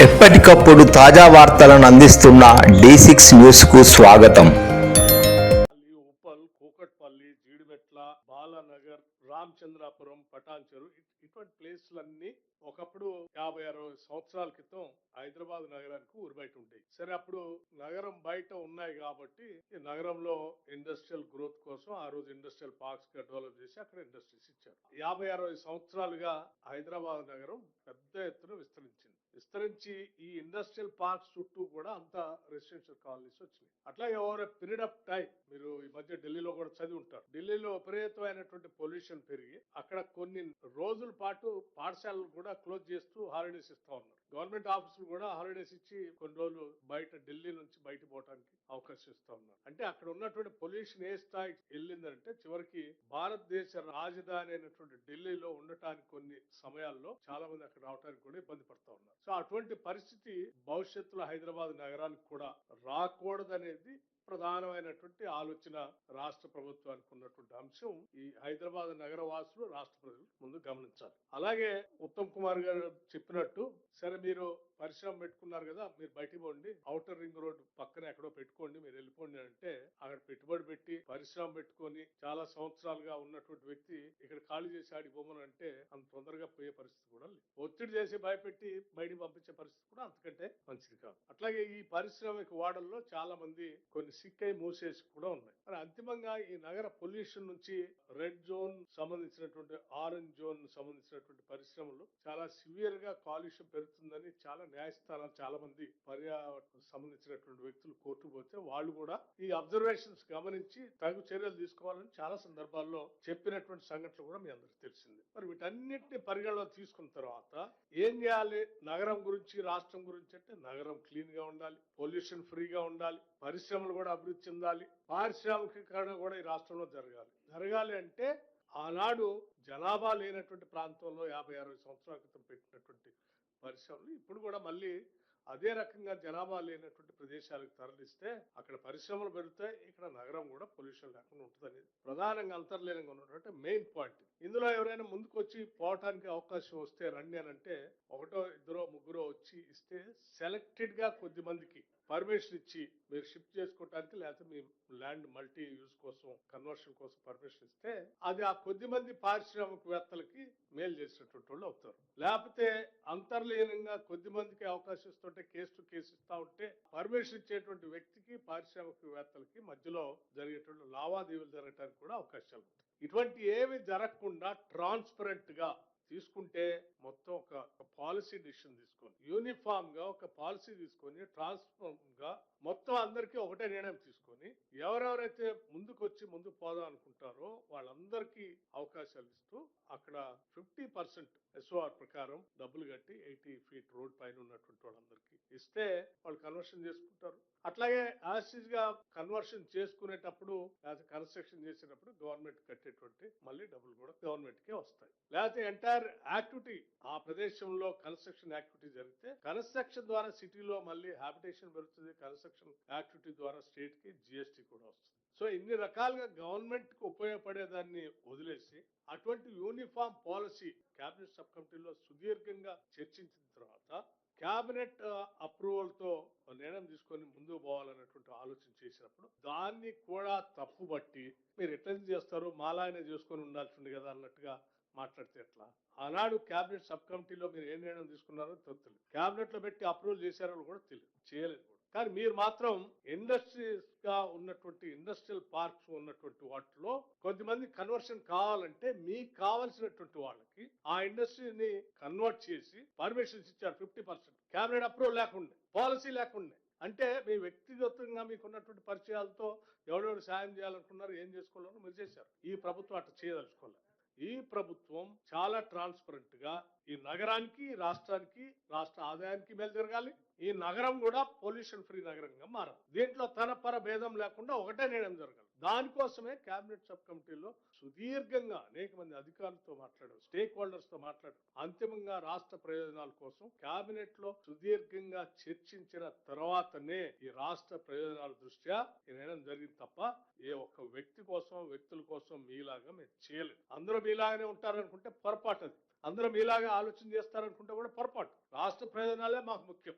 ఎప్పటికప్పుడు తాజా వార్తలను అందిస్తున్న D6 న్యూస్ కు స్వాగతం. ఉప్పల్, కూకట్పల్లి, జీడిమెట్ల, బాలానగర్, రామచంద్రాపురం, పటాన్చెరు ఇటువంటి ప్లేస్లన్నీ ఒకప్పుడు 50-60 సంవత్సరాల క్రితం హైదరాబాద్ నగరానికి ఊరు బయట ఉంటాయి. సరే, అప్పుడు నగరం బయట ఉన్నాయి కాబట్టి ఈ నగరంలో ఇండస్ట్రియల్ గ్రోత్ కోసం ఆ రోజు ఇండస్ట్రియల్ పార్క్స్ గా డెవలప్ చేసి అక్కడ ఇండస్ట్రీస్ ఇచ్చారు. 50-60 సంవత్సరాలుగా హైదరాబాద్ నగరం పెద్ద ఎత్తున విస్తరించి ఈ ఇండస్ట్రియల్ పార్క్స్ చుట్టూ కూడా అంతా రెసిడెన్షియల్ కాలనీస్ వచ్చినాయి. అట్లా ఓవర్ పీరియడ్ ఆఫ్ టైం, మీరు ఈ మధ్య ఢిల్లీలో కూడా చదివి ఉంటారు, ఢిల్లీలో విపరీతమైనటువంటి పొల్యూషన్ పెరిగి అక్కడ కొన్ని రోజుల పాటు పాఠశాలలు కూడా క్లోజ్ చేస్తూ హాలిడేస్ ఇస్తా ఉన్నారు. గవర్నమెంట్ ఆఫీసులు కూడా హాలిడేస్ ఇచ్చి కొన్ని రోజులు బయట ఢిల్లీ నుంచి బయట పోవడానికి అవకాశం ఇస్తా ఉన్నారు. అంటే అక్కడ ఉన్నటువంటి పొల్యూషన్ ఏ స్థాయికి వెళ్ళిందంటే చివరికి భారతదేశ రాజధాని అయినటువంటి ఢిల్లీలో ఉండటానికి కొన్ని సమయాల్లో చాలా మంది అక్కడ రావడానికి కూడా ఇబ్బంది పడతా ఉన్నారు. సో అటువంటి పరిస్థితి భవిష్యత్తులో హైదరాబాద్ నగరానికి కూడా రాకూడదనేది ప్రధానమైనటువంటి ఆలోచన రాష్ట్ర ప్రభుత్వానికి ఉన్నటువంటి అంశం. ఈ హైదరాబాద్ నగర వాసులు, రాష్ట్ర ప్రజలు ముందు గమనించాలి. అలాగే ఉత్తమ్ కుమార్ గారు చెప్పినట్టు, సరే మీరు పరిశ్రమ పెట్టుకున్నారు కదా, మీరు బయటికి పోండి, ఔటర్ రింగ్ రోడ్డు పక్కన ఎక్కడో పెట్టుకోండి, మీరు వెళ్ళిపోండి అంటే అక్కడ పెట్టుబడి పెట్టి పరిశ్రమ పెట్టుకొని చాలా సంవత్సరాలుగా ఉన్నటువంటి వ్యక్తి ఇక్కడ ఖాళీ చేసి ఆడి బొమ్మను అంటే అంత తొందరగా పోయే పరిస్థితి కూడా లేదు. ఒత్తిడి చేసి భయపెట్టి బయటికి పంపించే పరిస్థితి కూడా అంతకంటే మంచిది కాదు. అట్లాగే ఈ పారిశ్రామిక వాడల్లో చాలా మంది కొన్ని సిక్కై మూసేసి కూడా ఉన్నాయి. మరి అంతిమంగా ఈ నగర పొల్యూషన్ నుంచి రెడ్ జోన్ సంబంధించినటువంటి, ఆరెంజ్ జోన్ సంబంధించినటువంటి పరిశ్రమలు చాలా సివియర్ గా కాలుష్యం పెరుగుతుందని చాలా న్యాయస్థానాలు, చాలా మంది పర్యావరణ సంబంధించినటువంటి వ్యక్తులు కోర్టు పోతే వాళ్ళు కూడా ఈ అబ్జర్వేషన్స్ గమనించి తగు చర్యలు తీసుకోవాలని చాలా సందర్భాల్లో చెప్పినటువంటి సంఘటనలు కూడా మీ అందరికి తెలిసింది. మరి వీటన్నిటిని పరిగణలో తీసుకున్న తర్వాత ఏం చేయాలి నగరం గురించి, రాష్ట్రం గురించి అంటే, నగరం క్లీన్ గా ఉండాలి, పొల్యూషన్ ఫ్రీగా ఉండాలి, పరిశ్రమలు కూడా అభివృద్ధి చెందాలి, పారిశ్రామికీకరణ కూడా ఈ రాష్ట్రంలో జరగాలి అంటే ఆనాడు జనాభా లేనటువంటి ప్రాంతంలో 50-60 సంవత్సరాల క్రితం పెట్టినటువంటి పరిశ్రమలు ఇప్పుడు కూడా మళ్ళీ అదే రకంగా జనాభా లేనటువంటి ప్రదేశాలకు తరలిస్తే అక్కడ పరిశ్రమలు పెరుగుతాయి, ఇక్కడ నగరం కూడా పొల్యూషన్ లేకుండా ఉంటుంది అనేది ప్రధానంగా అంతర్లీనంగా ఉన్నటువంటి మెయిన్ పాయింట్. ఇందులో ఎవరైనా ముందుకు వచ్చి పోవటానికి అవకాశం వస్తే రండి అని అంటే, ఒకటో ఇద్దరో ముగ్గురో వచ్చి ఇస్తే సెలెక్టెడ్ గా కొద్ది మందికి పర్మిషన్ ఇచ్చి మీరు షిఫ్ట్ చేసుకోవటానికి, లేకపోతే మీ ల్యాండ్ మల్టీ యూజ్ కోసం, కన్వర్షన్ కోసం పర్మిషన్ ఇస్తే అది ఆ కొద్ది మంది పారిశ్రామికవేత్తలకి మేలు చేసినటువంటి వాళ్ళు అవుతారు. లేకపోతే అంతర్లీనంగా కొద్ది మందికి అవకాశం ఇస్తుంటే కేసు టు కేసు ఇస్తా ఉంటే పర్మిషన్ ఇచ్చేటువంటి వ్యక్తికి, పారిశ్రామికవేత్తలకి మధ్యలో జరిగేటువంటి లావాదేవీలు జరగడానికి కూడా అవకాశాలు ఉంటాయి. ఇటువంటి ఏవి జరగకుండా ట్రాన్స్పరెంట్ గా తీసుకుంటే, మొత్తం ఒక పాలసీ డిసిషన్ తీసుకొని, యూనిఫామ్ గా ఒక పాలసీ తీసుకొని, ట్రాన్స్ఫార్మ్ గా మొత్తం అందరికీ ఒకటే నిర్ణయం తీసుకొని, ఎవరెవరైతే ముందుకు పోదాం అనుకుంటారో వాళ్ళందరికీ అవకాశాలు ఇస్తూ అక్కడ 50% SOR ప్రకారం డబ్బులు కట్టి 80 feet రోడ్ పైన ఉన్నటువంటి వాళ్ళందరికీ ఇస్తే వాళ్ళు కన్వర్షన్ చేసుకుంటారు. అట్లాగే యాసిడ్ గా కన్వర్షన్ చేసుకునేటప్పుడు, లేకపోతే కన్స్ట్రక్షన్ చేసేటప్పుడు గవర్నమెంట్ కట్టేటువంటి మళ్ళీ డబ్బులు కూడా గవర్నమెంట్ కే వస్తాయి. లేకపోతే ఎంటైర్ యాక్టివిటీ ఆ ప్రదేశంలో కన్స్ట్రక్షన్ యాక్టివిటీ జరిగితే కన్స్ట్రక్షన్ ద్వారా సిటీలో మళ్ళీ హ్యాబిటేషన్ పెరుగుతుంది, కన్స్ట్రక్షన్ యాక్టివిటీ ద్వారా స్టేట్ కి GST కూడా వస్తుంది. సో ఇన్ని రకాలుగా గవర్నమెంట్ కు ఉపయోగపడేదాన్ని వదిలేసి అటువంటి యూనిఫామ్ పాలసీ కేబినెట్ సబ్ కమిటీలో సుదీర్ఘంగా చర్చించిన తర్వాత కేబినెట్ అప్రూవల్ తో నిర్ణయం తీసుకొని ముందుకు పోవాలన్నటువంటి ఆలోచన చేసినప్పుడు దాన్ని కూడా తప్పుబట్టి మీరు ఎట్లా చేస్తారు, మాలాయనే చేసుకొని ఉండాల్సింది కదా అన్నట్టుగా మాట్లాడితే ఎట్లా? ఆనాడు కేబినెట్ సబ్ కమిటీలో మీరు ఏ నిర్ణయం తీసుకున్నారో తెలియదు, కేబినెట్ లో పెట్టి అప్రూవల్ చేశారో కూడా తెలియదు, చేయలేదు. కానీ మీరు మాత్రం ఇండస్ట్రీస్ గా ఉన్నటువంటి, ఇండస్ట్రియల్ పార్క్స్ ఉన్నటువంటి వాటిలో కొద్దిమంది కన్వర్షన్ కావాలంటే మీకు కావాల్సినటువంటి వాళ్ళకి ఆ ఇండస్ట్రీని కన్వర్ట్ చేసి పర్మిషన్స్ ఇచ్చారు 50%, కేబినెట్ అప్రూవల్ లేకుండా, పాలసీ లేకుండా. అంటే మీ వ్యక్తిగతంగా మీకున్నటువంటి పరిచయాలతో ఎవరెవరు సాయం చేయాలనుకున్నారు, ఏం చేసుకోవాలన్నా మీరు చేశారు. ఈ ప్రభుత్వం అట్లా చేయదలుచుకోలేదు. ఈ ప్రభుత్వం చాలా ట్రాన్స్పరెంట్ గా ఈ నగరానికి, రాష్ట్రానికి, రాష్ట్ర ఆదాయానికి మేలు జరగాలి, ఈ నగరం కూడా పొల్యూషన్ ఫ్రీ నగరంగా మారాలి. దీంట్లో తన పర భేదం లేకుండా ఒకటే నిర్ణయం జరగాలి. దానికోసమే కేబినెట్ సబ్ కమిటీలో సుదీర్ఘంగా అనేక మంది అధికారులతో మాట్లాడారు, స్టేక్ హోల్డర్స్ తో మాట్లాడారు. అంతిమంగా రాష్ట్ర ప్రయోజనాల కోసం కేబినెట్ లో సుదీర్ఘంగా చర్చించిన తర్వాతనే ఈ రాష్ట్ర ప్రయోజనాల దృష్ట్యా ఈ నిర్ణయం జరిగింది తప్ప ఏ ఒక్క వ్యక్తి కోసం, వ్యక్తుల కోసం మీలాగా మేము చేయలేదు. అందరూ మీలాగానే ఉంటారనుకుంటే పొరపాటు అది. అందరం ఇలాగే ఆలోచన చేస్తారనుకుంటే కూడా పొరపాటు. రాష్ట్ర ప్రయోజనాలే మాకు ముఖ్యం.